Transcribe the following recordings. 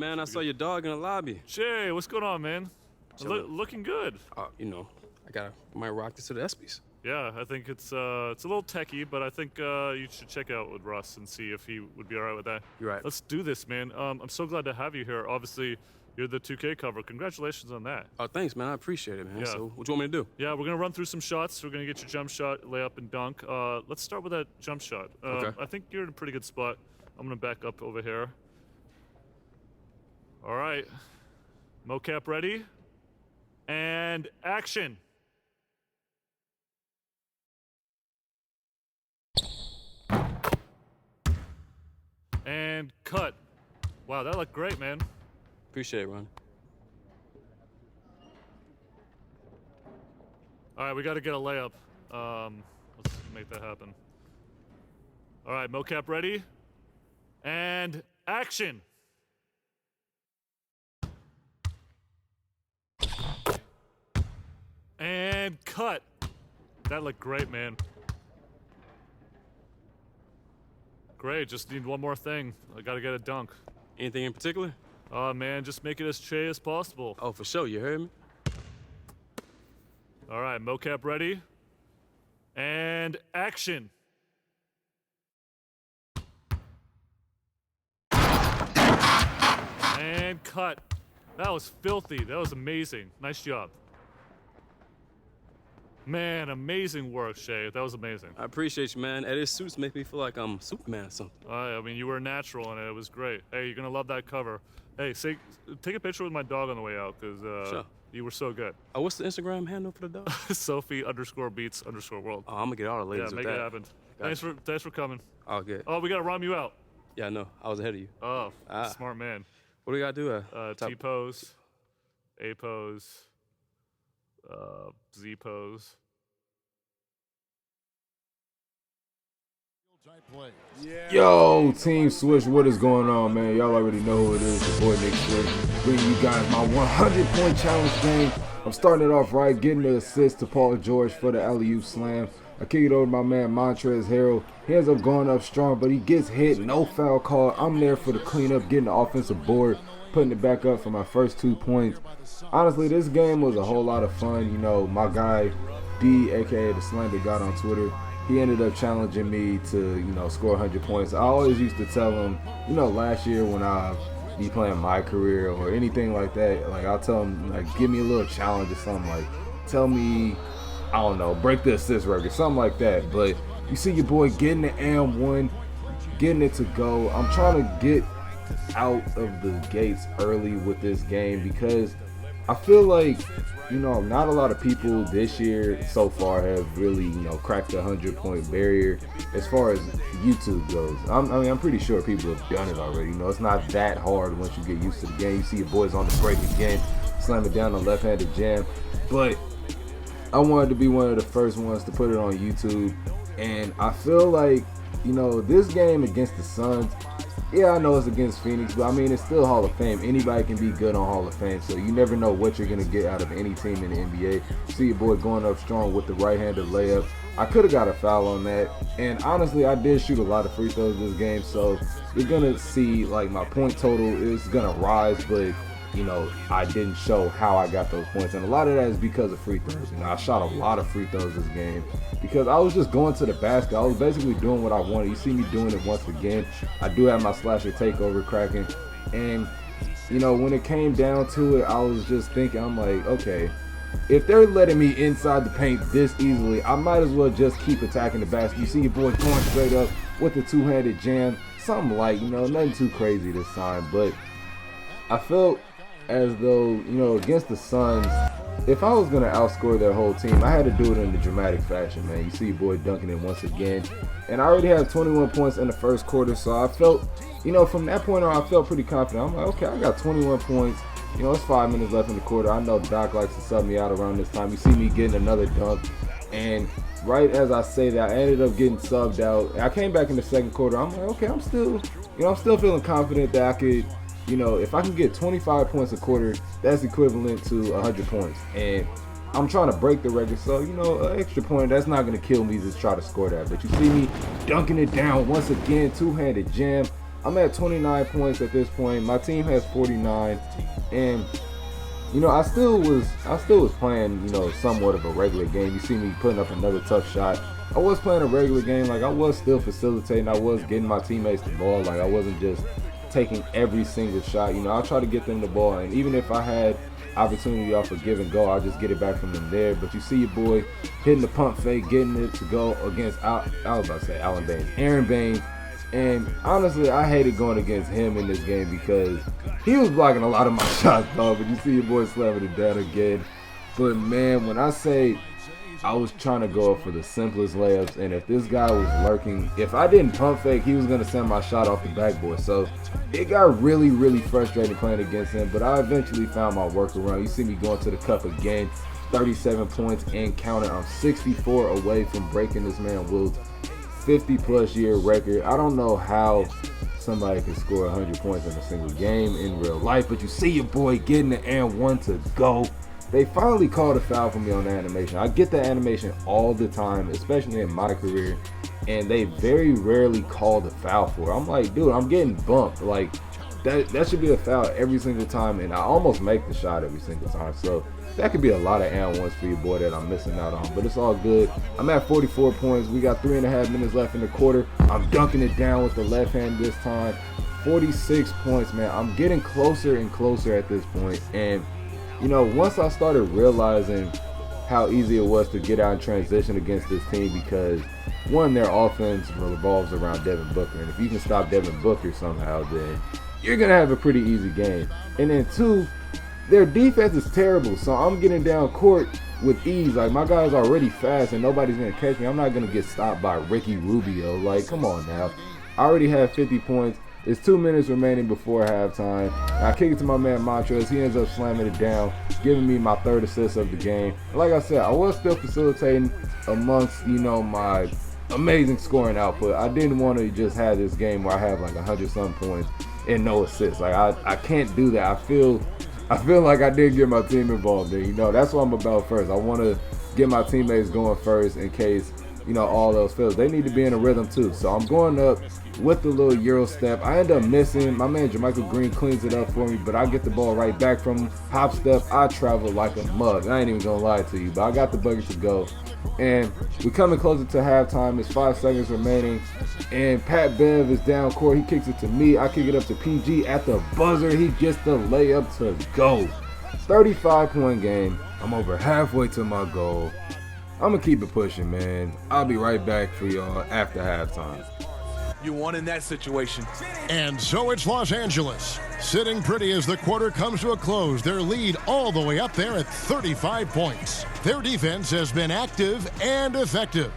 man, I saw your dog in the lobby. Jay, what's going on, man? Looking good. You know, might rock this to the ESPYs. Yeah, I think it's a little techie, but I think you should check out with Russ and see if he would be all right with that. You're right. Let's do this, man. I'm so glad to have you here. Obviously, you're the 2K cover. Congratulations on that. Oh, thanks, man. I appreciate it, man. Yeah. So, what do you want me to do? Yeah, we're gonna run through some shots. We're gonna get your jump shot, layup, and dunk. Let's start with that jump shot. Okay. I think you're in a pretty good spot. I'm gonna back up over here. All right, Mocap ready, and action. And cut. Wow, that looked great, man. Appreciate it, Ron. All right, we got to get a layup. Let's make that happen. All right, Mocap ready, and action. And cut. That looked great, man. Great, just need one more thing. I gotta get a dunk. Anything in particular? Oh man, just make it as Che as possible. Oh, for sure, you heard me? All right, Mocap ready, and action. And cut. That was filthy. That was amazing. Nice job. Man, amazing work, Shay. That was amazing. I appreciate you, man. These suits make me feel like I'm Superman or something. I mean, you were natural in it. It was great. Hey, you're gonna love that cover. Hey, take a picture with my dog on the way out, because sure. You were so good. Oh, what's the Instagram handle for the dog? Sophie_beats_world. Oh, I'm gonna get all the ladies Yeah, with make that. it happen. Gotcha. Thanks for coming. All good. Oh, we gotta rhyme you out. Yeah, I know. I was ahead of you. Oh, smart man. What do we gotta do? T pose, A pose, Z pose. Yo, Team Swish, what is going on, man? Y'all already know who it is, your boy Nick Swish, bringing you guys my 100-point challenge game. I'm starting it off right, getting the assist to Paul George for the alley-oop slam. I kick it over to my man Montrezl Harrell. He ends up going up strong, but he gets hit, no foul call. I'm there for the cleanup, getting the offensive board, putting it back up for my first 2 points. Honestly, this game was a whole lot of fun. You know, my guy D, aka the Slender God on Twitter, he ended up challenging me to, you know, score 100 points. I always used to tell him, you know, last year when I be playing MyCAREER or anything like that, like I'll tell him, like, give me a little challenge or something, like tell me, I don't know, break the assist record, something like that. But you see your boy getting the AM1, getting it to go. I'm trying to get out of the gates early with this game because I feel like, you know, not a lot of people this year so far have really, you know, cracked the 100-point barrier as far as YouTube goes. I'm pretty sure people have done it already. You know, it's not that hard once you get used to the game. You see your boys on the break again, slam it down the left-handed jam. But I wanted to be one of the first ones to put it on YouTube. And I feel like, you know, this game against the Suns, yeah, I know it's against Phoenix, but I mean, it's still Hall of Fame. Anybody can be good on Hall of Fame, so you never know what you're going to get out of any team in the NBA. See your boy going up strong with the right-handed layup. I could have got a foul on that, and honestly, I did shoot a lot of free throws this game, so you're going to see, like, my point total is going to rise, but, you know, I didn't show how I got those points, and a lot of that is because of free throws. You know, I shot a lot of free throws this game because I was just going to the basket. I was basically doing what I wanted. You see me doing it once again. I do have my slasher takeover cracking, and, you know, when it came down to it, I was just thinking, I'm like, okay, if they're letting me inside the paint this easily, I might as well just keep attacking the basket. You see your boy going straight up with the two-handed jam, something light, you know, nothing too crazy this time, but I felt as though, you know, against the Suns, if I was going to outscore their whole team, I had to do it in the dramatic fashion, man. You see your boy dunking it once again. And I already had 21 points in the first quarter, so I felt, you know, from that point on, I felt pretty confident. I'm like, okay, I got 21 points. You know, it's 5 minutes left in the quarter. I know Doc likes to sub me out around this time. You see me getting another dunk. And right as I say that, I ended up getting subbed out. I came back in the second quarter. I'm like, okay, I'm still feeling confident that I could, you know, if I can get 25 points a quarter, that's equivalent to 100 points. And I'm trying to break the record, so, you know, an extra point, that's not going to kill me to try to score that. But you see me dunking it down once again, two-handed jam. I'm at 29 points at this point. My team has 49, and you know, I still was playing, you know, somewhat of a regular game. You see me putting up another tough shot. I was playing a regular game. Like, I was still facilitating. I was getting my teammates the ball. Like, I wasn't just taking every single shot. You know, I'll try to get them the ball, and even if I had opportunity off a give and go, I'll just get it back from them there. But you see your boy hitting the pump fake, getting it to go against Aaron Baines. And honestly, I hated going against him in this game because he was blocking a lot of my shots, dog. But you see your boy slamming it down again. But man, when I say I was trying to go up for the simplest layups, and if this guy was lurking, if I didn't pump fake, he was going to send my shot off the backboard. So it got really, really frustrating playing against him. But I eventually found my workaround. You see me going to the cup again, 37 points and counting. I'm 64 away from breaking this man WILT'S 50-plus year record. I don't know how somebody can score 100 points in a single game in real life, but you see your boy getting the and one to go. They finally called a foul for me on the animation. I get the animation all the time, especially in my career, and they very rarely call the foul for it. I'm like, dude, I'm getting bumped. Like, that should be a foul every single time, and I almost make the shot every single time. So that could be a lot of and ones for your boy that I'm missing out on, but it's all good. I'm at 44 points. We got 3.5 minutes left in the quarter. I'm dunking it down with the left hand this time. 46 points, man. I'm getting closer and closer at this point. And, you know, once I started realizing how easy it was to get out and transition against this team, because one, their offense revolves around Devin Booker. And if you can stop Devin Booker somehow, then you're going to have a pretty easy game. And then two, their defense is terrible, so I'm getting down court with ease. Like, my guy's already fast and nobody's going to catch me. I'm not going to get stopped by Ricky Rubio. Like, come on now. I already have 50 points. There's 2 minutes remaining before halftime. I kick it to my man Montrez. He ends up slamming it down, giving me my 3rd assist of the game. Like I said, I was still facilitating amongst, you know, my amazing scoring output. I didn't want to just have this game where I have like 100-some points and no assists. Like, I can't do that. I feel like I didn't get my team involved there. You know, that's what I'm about first. I want to get my teammates going first in case, you know, all those fails. They need to be in a rhythm too. So I'm going up with the little Euro step. I end up missing. My man Jermichael Green cleans it up for me, but I get the ball right back from him. Hop step. I travel like a mug. I ain't even going to lie to you, but I got the bucket to go. And we're coming closer to halftime. There's 5 seconds remaining. And Pat Bev is down court. He kicks it to me. I kick it up to PG at the buzzer. He gets the layup to go. 35-point game. I'm over halfway to my goal. I'm going to keep it pushing, man. I'll be right back for y'all after halftime. You won in that situation. And so it's Los Angeles, sitting pretty as the quarter comes to a close. Their lead all the way up there at 35 points. Their defense has been active and effective.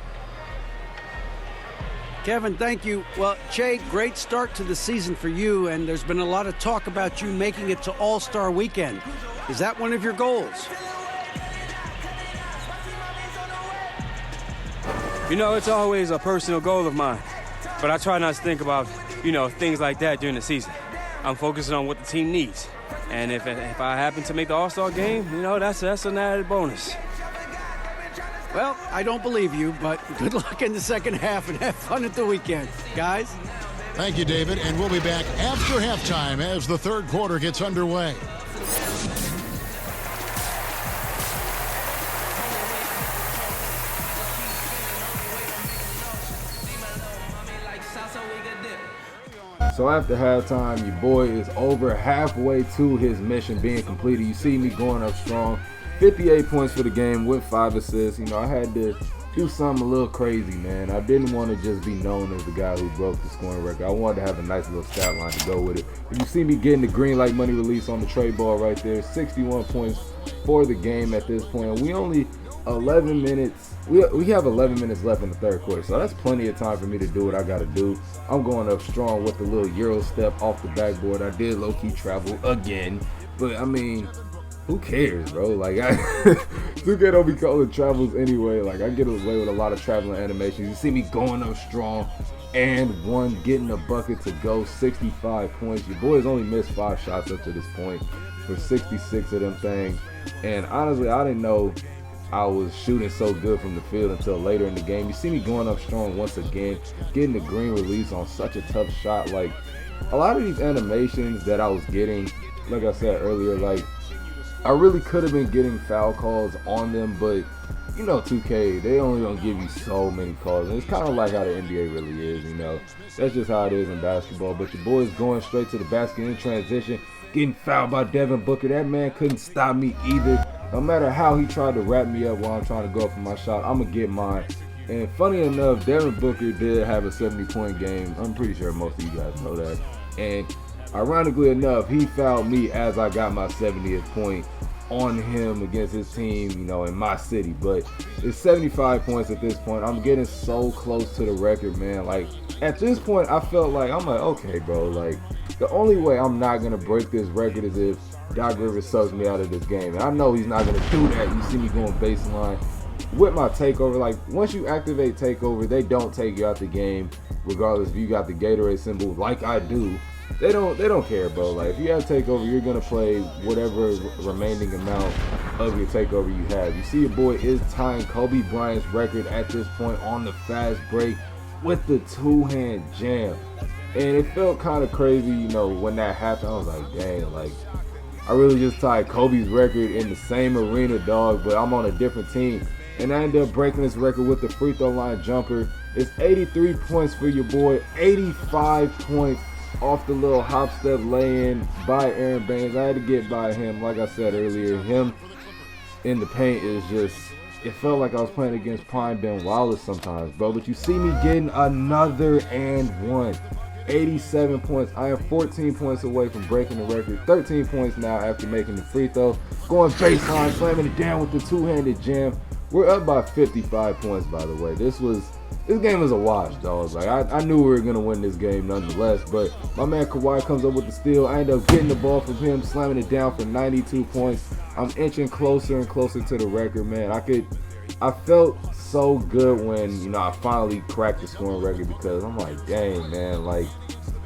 Kevin, thank you. Well, Che, great start to the season for you, and there's been a lot of talk about you making it to All-Star Weekend. Is that one of your goals? You know, it's always a personal goal of mine, but I try not to think about, you know, things like that during the season. I'm focusing on what the team needs, and if I happen to make the All-Star game, you know, that's an added bonus. Well, I don't believe you, but good luck in the second half and have fun at the weekend. Guys? Thank you, David, and we'll be back after halftime as the third quarter gets underway. So after halftime, your boy is over halfway to his mission being completed. You see me going up strong. 58 points for the game with 5 assists. You know, I had to do something a little crazy, man. I didn't want to just be known as the guy who broke the scoring record. I wanted to have a nice little stat line to go with it. But you see me getting the green light money release on the trade ball right there. 61 points for the game at this point. We only 11 minutes. We have 11 minutes left in the third quarter, so that's plenty of time for me to do what I got to do. I'm going up strong with the little Euro step off the backboard. I did low-key travel again, but I mean, who cares, bro? Like, 2K don't be calling travels anyway. Like, I get away with a lot of traveling animations. You see me going up strong and one, getting a bucket to go. 65 points. Your boys only missed 5 shots up to this point for 66 of them things. And honestly, I didn't know I was shooting so good from the field until later in the game. You see me going up strong once again, getting the green release on such a tough shot. Like, a lot of these animations that I was getting, like I said earlier, like, I really could have been getting foul calls on them, but you know 2K, they only gonna give you so many calls. And it's kind of like how the NBA really is, you know. That's just how it is in basketball. But your boy's going straight to the basket in transition, getting fouled by Devin Booker. That man couldn't stop me either. No matter how he tried to wrap me up while I'm trying to go up for my shot, I'm gonna get mine. And funny enough, Devin Booker did have a 70-point game. I'm pretty sure most of you guys know that. And ironically enough, he fouled me as I got my 70th point on him against his team, you know, in my city. But it's 75 points at this point. I'm getting so close to the record, man. Like, at this point, I felt like, I'm like, okay, bro, like, the only way I'm not gonna break this record is if Doc Rivers subs me out of this game. And I know he's not gonna do that. You see me going baseline with my takeover. Like, once you activate takeover, they don't take you out the game, regardless if you got the Gatorade symbol like I do. They don't care, bro. Like, if you have takeover, you're gonna play whatever remaining amount of your takeover you have. You see your boy is tying Kobe Bryant's record at this point on the fast break with the two-hand jam. And it felt kind of crazy, you know, when that happened. I was like, dang, like, I really just tied Kobe's record in the same arena, dog, but I'm on a different team. And I ended up breaking this record with the free throw line jumper. It's 83 points for your boy, 85 points off the little hop step lay-in by Aaron Baines. I had to get by him. Like I said earlier, him in the paint is just, it felt like I was playing against Prime Ben Wallace sometimes, bro. But you see me getting another and one. 87 points. I am 14 points away from breaking the record. 13 points now after making the free throw. Going baseline, slamming it down with the two-handed jam. We're up by 55 points, by the way. This game was a wash, dog. Like, I knew we were gonna win this game nonetheless, but my man Kawhi comes up with the steal. I end up getting the ball from him, slamming it down for 92 points. I'm inching closer and closer to the record, man. I felt so good when, you know, I finally cracked the scoring record, because I'm like, dang, man, like,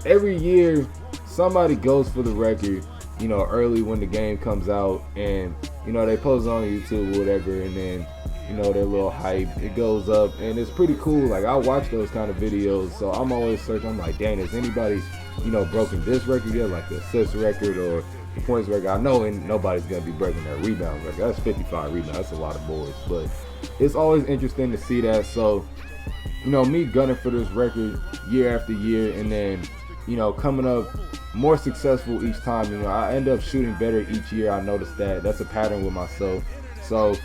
every year somebody goes for the record, you know, early when the game comes out, and, you know, they post it on YouTube or whatever, and then, you know, their little hype, it goes up, and it's pretty cool. Like, I watch those kind of videos, so I'm always searching. I'm like, dang, has anybody, you know, broken this record yet, like the assist record or the points record? I know nobody's gonna be breaking that rebound record. That's 55 rebounds. That's a lot of boards, but it's always interesting to see that. So, you know, me gunning for this record year after year, and then, you know, coming up more successful each time. You know, I end up shooting better each year. I noticed that. That's a pattern with myself. So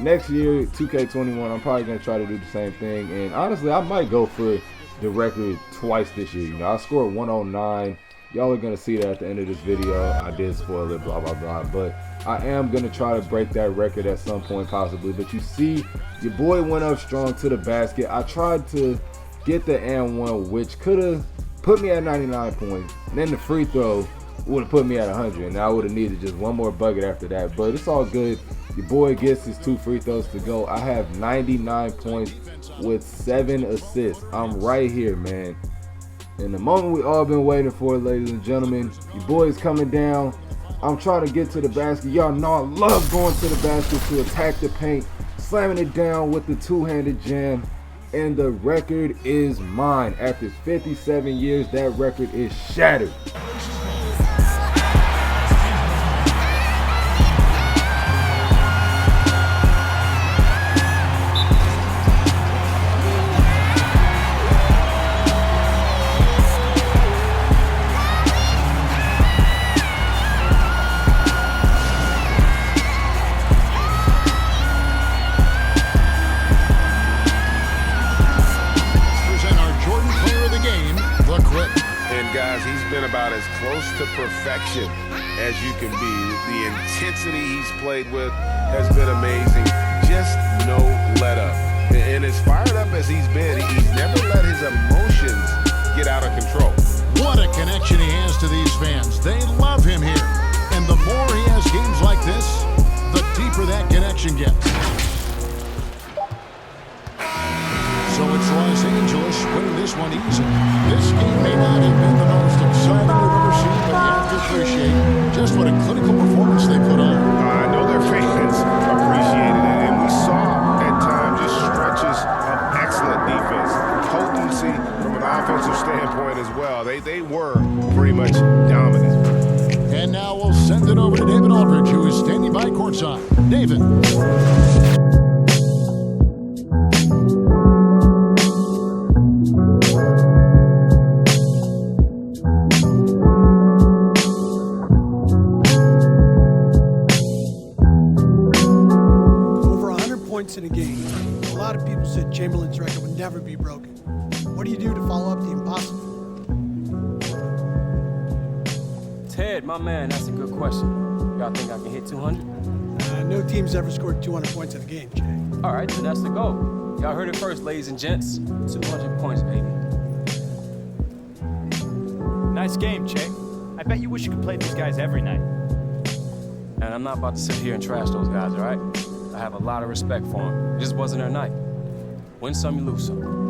next year, 2K21, I'm probably going to try to do the same thing. And honestly, I might go for the record twice this year. You know, I scored 109. Y'all are going to see that at the end of this video. I did spoil it, blah, blah, blah. But I am going to try to break that record at some point possibly. But you see, your boy went up strong to the basket. I tried to get the and one, which could have put me at 99 points. And then the free throw would have put me at 100. And I would have needed just one more bucket after that. But it's all good. Your boy gets his 2 free throws to go. I have 99 points with 7 assists. I'm right here, man. And the moment we all been waiting for, ladies and gentlemen, your boy is coming down. I'm trying to get to the basket. Y'all know I love going to the basket to attack the paint, slamming it down with the two-handed jam. And the record is mine. After 57 years, that record is shattered. About as close to perfection as you can be. The intensity he's played with has been amazing. Just no let up. And as fired up as he's been, he's never let his emotions get out of control. What a connection he has to these fans. They love him here. And the more he has games like this, the deeper that connection gets. So it's Los Angeles winning this one easy. This game may not have been the most exciting we've ever seen, but you have to appreciate just what a clinical performance they put on. I know their fans appreciated it, and we saw They were pretty much dominant. And now we'll send it over to David Aldridge, who is standing by courtside. David. Over 100 points in a game. A lot of people said Chamberlain's record would never be broken. What do you do to follow up the impossible? Ted, my man, that's a good question. Y'all think I can hit 200? No team's ever scored 200 points in a game, Jay. All right, then that's the goal. Y'all heard it first, ladies and gents. 200 points, baby. Nice game, Che. I bet you wish you could play these guys every night. And I'm not about to sit here and trash those guys, all right? I have a lot of respect for them. It just wasn't their night. Win some, you lose some.